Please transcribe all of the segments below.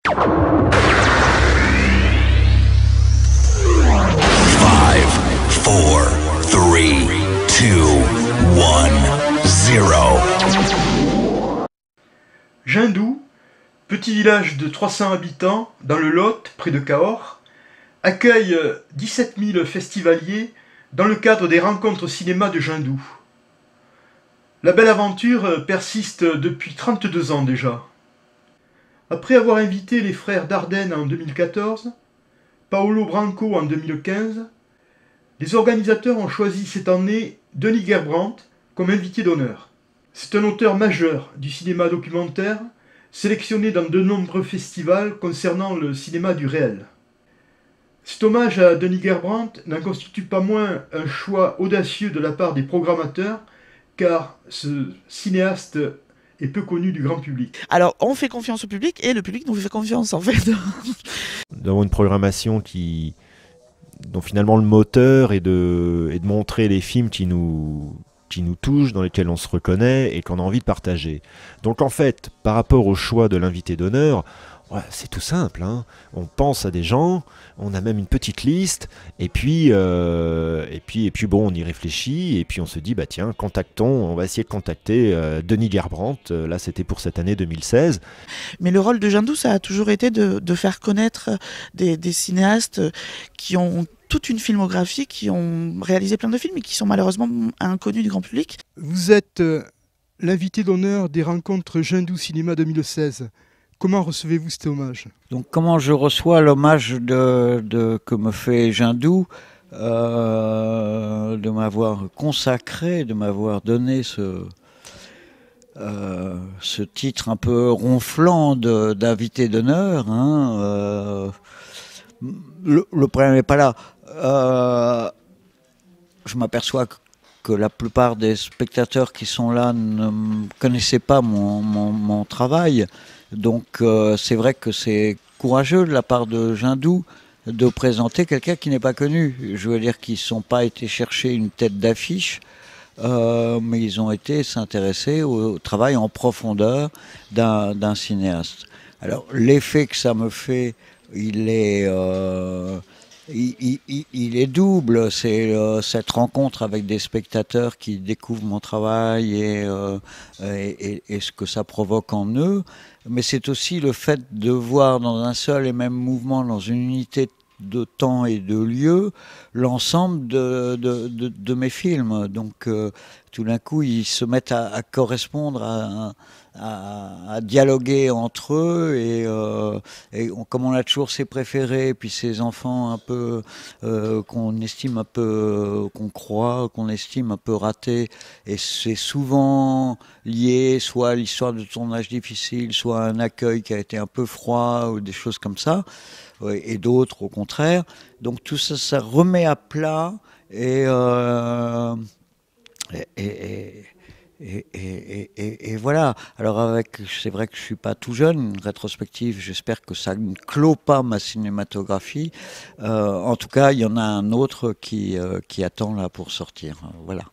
Five, four, three, two, one, zero. Jindou, petit village de 300 habitants dans le Lot, près de Cahors, accueille 17 000 festivaliers dans le cadre des rencontres cinéma de Jindou. La belle aventure persiste depuis 32 ans déjà. Après avoir invité les frères Dardenne en 2014, Paolo Branco en 2015, les organisateurs ont choisi cette année Denis Gerbrandt comme invité d'honneur. C'est un auteur majeur du cinéma documentaire, sélectionné dans de nombreux festivals concernant le cinéma du réel. Cet hommage à Denis Gerbrandt n'en constitue pas moins un choix audacieux de la part des programmateurs, car ce cinéaste est peu connu du grand public. Alors, on fait confiance au public et le public nous fait confiance, en fait. Nous avons une programmation dont finalement le moteur est de montrer les films qui nous touchent, dans lesquels on se reconnaît et qu'on a envie de partager. Donc en fait, par rapport au choix de l'invité d'honneur, ouais, c'est tout simple, hein. On pense à des gens, on a même une petite liste, et puis bon, on y réfléchit, et puis on se dit, bah tiens, on va essayer de contacter Denis Gerbrandt, là c'était pour cette année 2016. Mais le rôle de Jindou, ça a toujours été de faire connaître des cinéastes qui ont toute une filmographie, qui ont réalisé plein de films et qui sont malheureusement inconnus du grand public. Vous êtes l'invité d'honneur des rencontres Jindou Cinéma 2016. Comment recevez-vous cet hommage? Donc comment je reçois l'hommage que me fait Jindou, de m'avoir consacré, de m'avoir donné ce titre un peu ronflant d'invité d'honneur, hein. Le problème n'est pas là. Je m'aperçois que la plupart des spectateurs qui sont là ne connaissaient pas mon travail. Donc c'est vrai que c'est courageux de la part de Jindou de présenter quelqu'un qui n'est pas connu. Je veux dire qu'ils ne sont pas été chercher une tête d'affiche, mais ils ont été s'intéresser au travail en profondeur d'un cinéaste. Alors l'effet que ça me fait, il est double. C'est cette rencontre avec des spectateurs qui découvrent mon travail et ce que ça provoque en eux. Mais c'est aussi le fait de voir dans un seul et même mouvement, dans une unité de temps et de lieu, l'ensemble de mes films. Donc tout d'un coup, ils se mettent à correspondre, à dialoguer entre eux, et comme on a toujours ses préférés, puis ses enfants un peu qu'on estime un peu, qu'on croit, qu'on estime un peu ratés, et c'est souvent lié soit à l'histoire de tournage difficile, soit à un accueil qui a été un peu froid, ou des choses comme ça, et d'autres au contraire. Donc tout ça, ça remet à plat, et voilà. Alors c'est vrai que je suis pas tout jeune, une rétrospective, j'espère que ça ne clôt pas ma cinématographie. En tout cas, il y en a un autre qui attend là pour sortir. Voilà.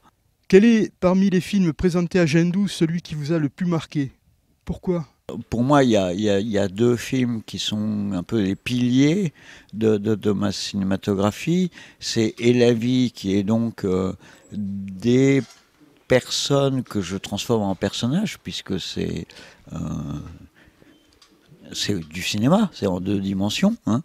Quel est, parmi les films présentés à Jindou, celui qui vous a le plus marqué? Pourquoi? Pour moi, il y a deux films qui sont un peu les piliers de ma cinématographie. C'est Et la vie, qui est donc des personnes que je transforme en personnages, puisque c'est du cinéma, c'est en deux dimensions, hein.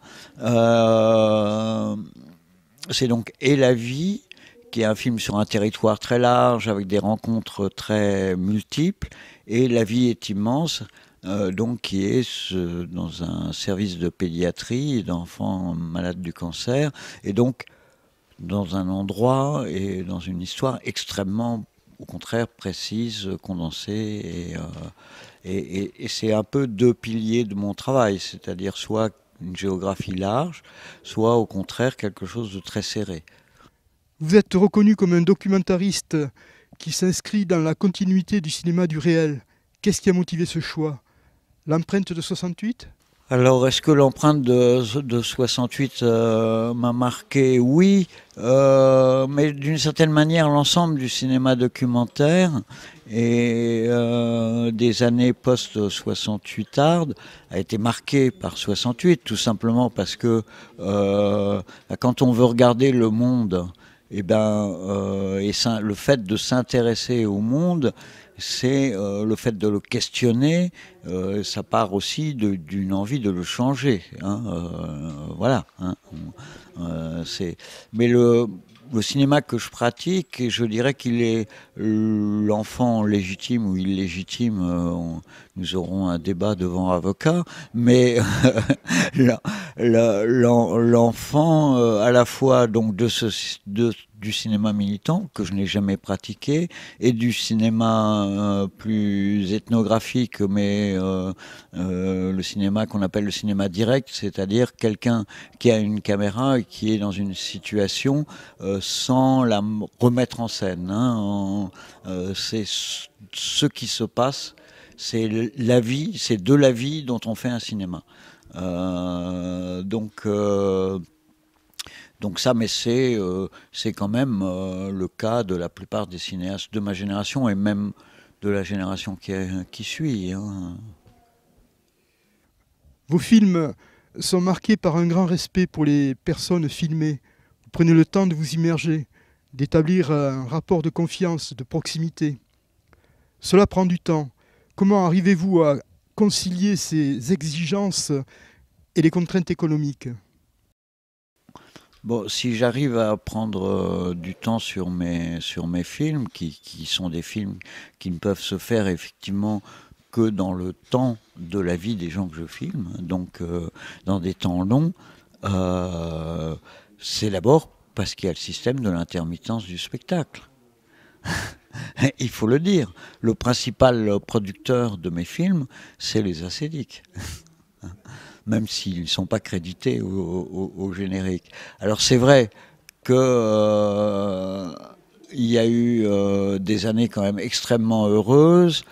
C'est donc Et la vie, qui est un film sur un territoire très large, avec des rencontres très multiples, et La vie est immense, donc qui est dans un service de pédiatrie d'enfants malades du cancer, et donc dans un endroit et dans une histoire extrêmement, au contraire, précise, condensée, et c'est un peu deux piliers de mon travail, c'est-à-dire soit une géographie large, soit au contraire quelque chose de très serré. Vous êtes reconnu comme un documentariste qui s'inscrit dans la continuité du cinéma du réel. Qu'est-ce qui a motivé ce choix? L'empreinte de 68? Alors, est-ce que l'empreinte de 68 m'a marqué? Oui, mais d'une certaine manière, l'ensemble du cinéma documentaire et des années post-68 Ardes a été marquée par 68, tout simplement parce que quand on veut regarder le monde, et le fait de s'intéresser au monde, c'est le fait de le questionner, ça part aussi d'une envie de le changer. Hein, voilà. Hein, mais le cinéma que je pratique, et je dirais qu'il est l'enfant légitime ou illégitime, nous aurons un débat devant avocat, mais l'enfant à la fois donc du cinéma militant que je n'ai jamais pratiqué et du cinéma plus ethnographique, mais le cinéma qu'on appelle le cinéma direct, c'est-à-dire quelqu'un qui a une caméra et qui est dans une situation sans la remettre en scène. Hein, c'est ce qui se passe, c'est la vie, c'est de la vie dont on fait un cinéma. Donc ça, mais c'est quand même le cas de la plupart des cinéastes de ma génération et même de la génération qui suit. Hein. Vos films sont marqués par un grand respect pour les personnes filmées. Vous prenez le temps de vous immerger, d'établir un rapport de confiance, de proximité. Cela prend du temps. Comment arrivez-vous à concilier ces exigences et les contraintes économiques ? Bon, si j'arrive à prendre du temps sur mes films, qui sont des films qui ne peuvent se faire effectivement que dans le temps de la vie des gens que je filme, donc dans des temps longs, c'est d'abord parce qu'il y a le système de l'intermittence du spectacle. Il faut le dire. Le principal producteur de mes films, c'est les Acédiques. Même s'ils ne sont pas crédités au générique. Alors c'est vrai que il y a eu des années quand même extrêmement heureuses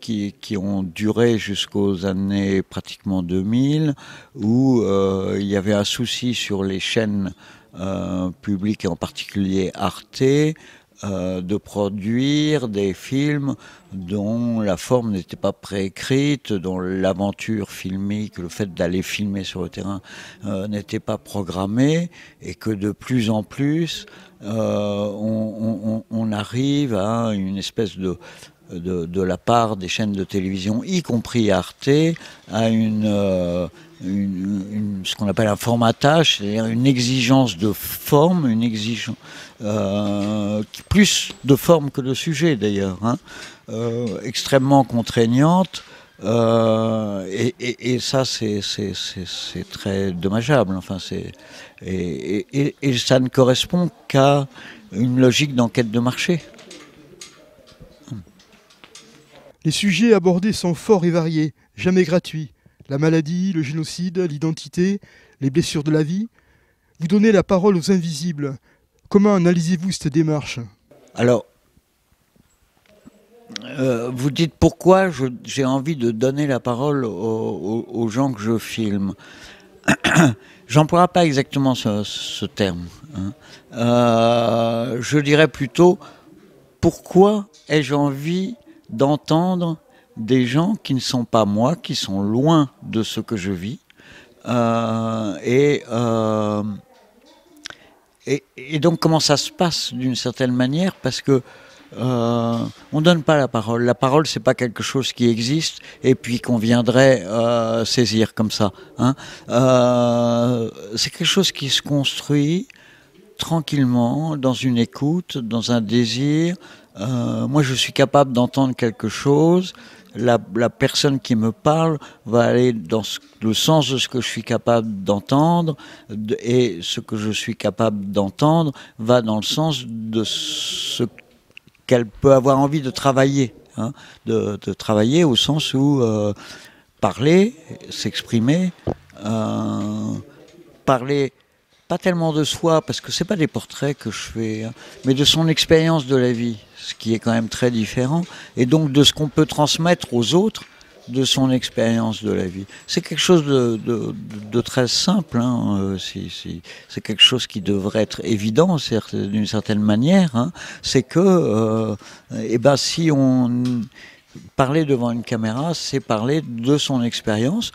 qui ont duré jusqu'aux années pratiquement 2000, où il y avait un souci sur les chaînes publiques et en particulier Arte, de produire des films dont la forme n'était pas préécrite, dont l'aventure filmique, le fait d'aller filmer sur le terrain n'était pas programmé, et que de plus en plus on arrive à une espèce de la part des chaînes de télévision, y compris Arte, à ce qu'on appelle un formatage, c'est-à-dire une exigence de forme, une exigence plus de forme que de sujet d'ailleurs, hein, extrêmement contraignante, et ça c'est très dommageable. Enfin, et ça ne correspond qu'à une logique d'enquête de marché. Les sujets abordés sont forts et variés, jamais gratuits. La maladie, le génocide, l'identité, les blessures de la vie. Vous donnez la parole aux invisibles. Comment analysez-vous cette démarche ? Alors, vous dites pourquoi j'ai envie de donner la parole aux gens que je filme. J'emploierai pas exactement ce terme. Hein. Je dirais plutôt pourquoi ai-je envie d'entendre des gens qui ne sont pas moi, qui sont loin de ce que je vis, et donc comment ça se passe d'une certaine manière, parce que on donne pas la parole. La parole, c'est pas quelque chose qui existe et puis qu'on viendrait saisir comme ça. Hein. C'est quelque chose qui se construit tranquillement, dans une écoute, dans un désir. Moi, je suis capable d'entendre quelque chose. La personne qui me parle va aller dans le sens de ce que je suis capable d'entendre, et ce que je suis capable d'entendre va dans le sens de ce qu'elle peut avoir envie de travailler. Hein, de travailler au sens où parler, s'exprimer, parler pas tellement de soi, parce que c'est pas des portraits que je fais, hein, mais de son expérience de la vie, ce qui est quand même très différent, et donc de ce qu'on peut transmettre aux autres de son expérience de la vie. C'est quelque chose de très simple, hein. C'est quelque chose qui devrait être évident d'une certaine manière, hein. C'est que si on parlait devant une caméra, c'est parler de son expérience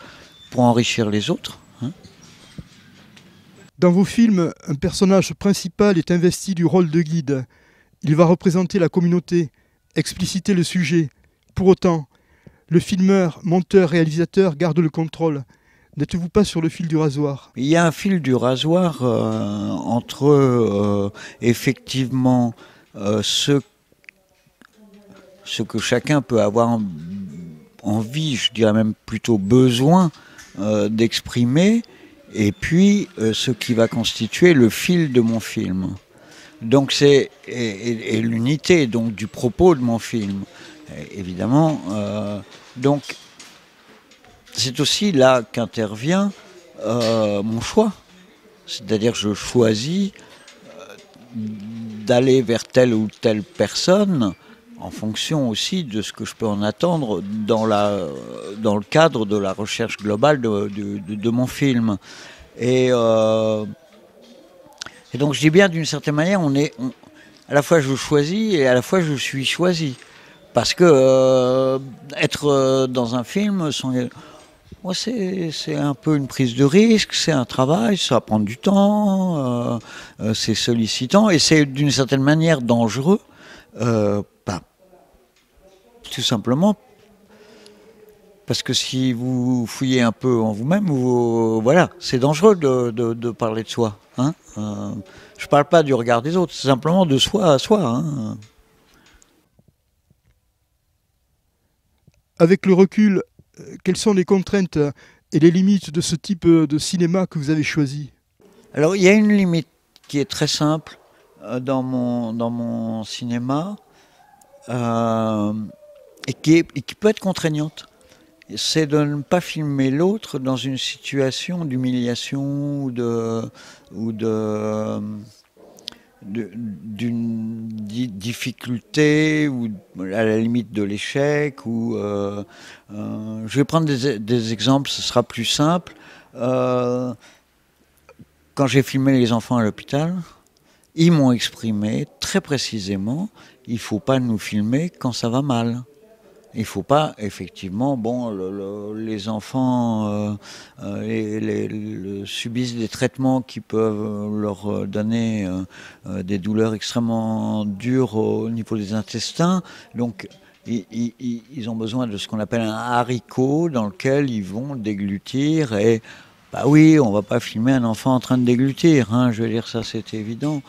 pour enrichir les autres, hein. Dans vos films, un personnage principal est investi du rôle de guide. Il va représenter la communauté, expliciter le sujet. Pour autant, le filmeur, monteur, réalisateur garde le contrôle. N'êtes-vous pas sur le fil du rasoir? Il y a un fil du rasoir entre effectivement ce que chacun peut avoir envie, je dirais même plutôt besoin d'exprimer, et puis ce qui va constituer le fil de mon film. Donc c'est et l'unité donc du propos de mon film, évidemment. Donc c'est aussi là qu'intervient mon choix. C'est-à-dire je choisis d'aller vers telle ou telle personne en fonction aussi de ce que je peux en attendre dans le cadre de la recherche globale de mon film. Et donc je dis bien d'une certaine manière, à la fois je choisis et à la fois je suis choisi. Parce que être dans un film, c'est un peu une prise de risque, c'est un travail, ça prend du temps, c'est sollicitant et c'est d'une certaine manière dangereux. Tout simplement parce que si vous fouillez un peu en vous-même, voilà, c'est dangereux de parler de soi, hein. Je ne parle pas du regard des autres, c'est simplement de soi à soi, hein. Avec le recul, quelles sont les contraintes et les limites de ce type de cinéma que vous avez choisi? Alors il y a une limite qui est très simple dans mon cinéma et qui peut être contraignante. C'est de ne pas filmer l'autre dans une situation d'humiliation ou d'une difficulté ou à la limite de l'échec. Je vais prendre des exemples, ce sera plus simple. Quand j'ai filmé les enfants à l'hôpital, ils m'ont exprimé très précisément, il ne faut pas nous filmer quand ça va mal. Il ne faut pas, effectivement, les enfants subissent des traitements qui peuvent leur donner des douleurs extrêmement dures au niveau des intestins. Donc, ils ont besoin de ce qu'on appelle un haricot dans lequel ils vont déglutir. Et, bah oui, on ne va pas filmer un enfant en train de déglutir, hein, je veux dire, ça c'est évident.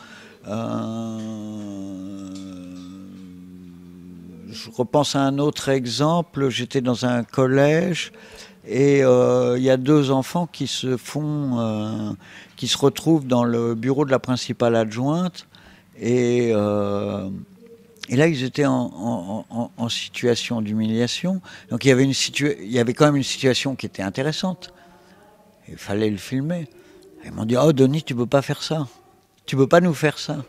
Je repense à un autre exemple, j'étais dans un collège et il y a deux enfants qui se retrouvent dans le bureau de la principale adjointe et là ils étaient en situation d'humiliation. Donc il y avait quand même une situation qui était intéressante. Il fallait le filmer. Ils m'ont dit « Oh Denis, tu peux pas faire ça. Tu peux pas nous faire ça. »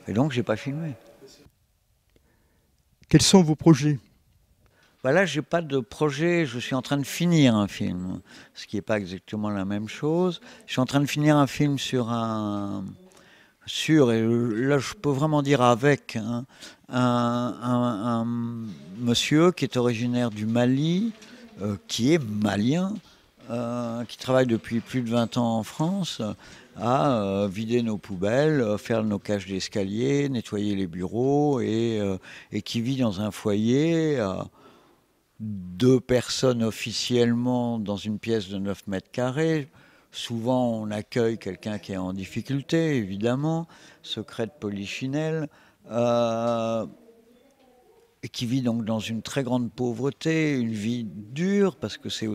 Et donc j'ai pas filmé. Quels sont vos projets? Là, j'ai pas de projet. Je suis en train de finir un film, ce qui n'est pas exactement la même chose. Je suis en train de finir un film et là, je peux vraiment dire avec un monsieur qui est originaire du Mali, qui est malien, qui travaille depuis plus de 20 ans en France, à vider nos poubelles, faire nos cages d'escalier, nettoyer les bureaux et qui vit dans un foyer, 2 personnes officiellement dans une pièce de 9 mètres carrés. Souvent, on accueille quelqu'un qui est en difficulté, évidemment, secret de polichinelle, et qui vit donc dans une très grande pauvreté, une vie dure, parce que c'est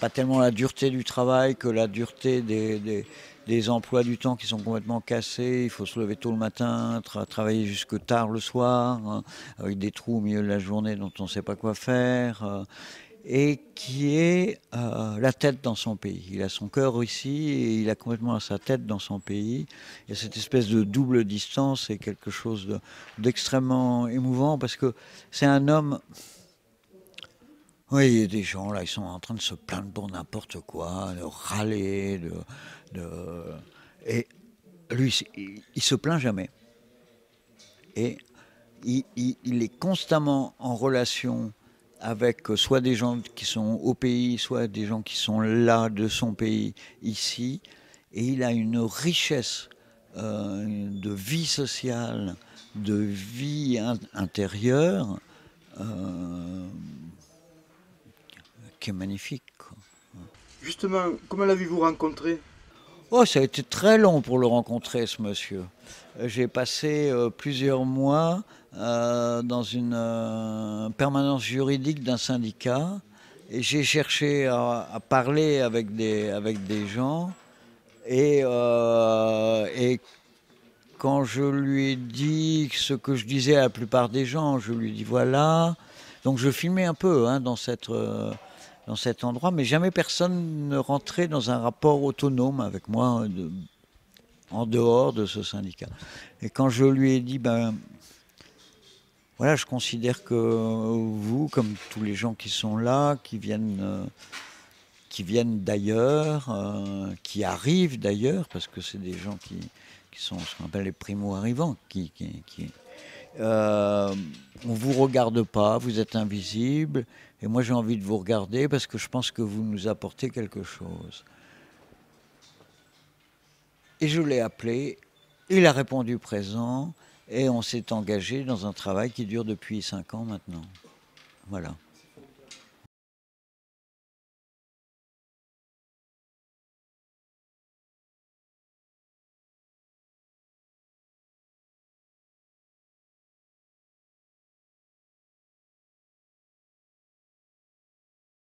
pas tellement la dureté du travail que la dureté des emplois du temps qui sont complètement cassés. Il faut se lever tôt le matin, travailler jusque tard le soir, hein, avec des trous au milieu de la journée dont on ne sait pas quoi faire, et qui est la tête dans son pays. Il a son cœur ici et il a complètement sa tête dans son pays. Et cette espèce de double distance est quelque chose d'extrêmement émouvant parce que c'est un homme Oui, il y a des gens, là, ils sont en train de se plaindre pour n'importe quoi, de râler, et lui, il se plaint jamais. Et il est constamment en relation avec soit des gens qui sont au pays, soit des gens qui sont là de son pays, ici. Et il a une richesse de vie sociale, de vie intérieure, qui est magnifique, quoi. Justement, comment l'avez-vous rencontré? Oh, ça a été très long pour le rencontrer, ce monsieur. J'ai passé plusieurs mois dans une permanence juridique d'un syndicat et j'ai cherché à parler avec des gens et quand je lui ai dit ce que je disais à la plupart des gens, je lui ai dit voilà. Donc je filmais un peu dans cet endroit, mais jamais personne ne rentrait dans un rapport autonome avec moi en dehors de ce syndicat. Et quand je lui ai dit, voilà, je considère que vous, comme tous les gens qui sont là, qui viennent d'ailleurs, qui arrivent d'ailleurs, parce que c'est des gens qui sont ce qu'on appelle les primo-arrivants, on vous regarde pas, vous êtes invisible, et moi j'ai envie de vous regarder parce que je pense que vous nous apportez quelque chose. Et je l'ai appelé, il a répondu présent, et on s'est engagé dans un travail qui dure depuis 5 ans maintenant. Voilà.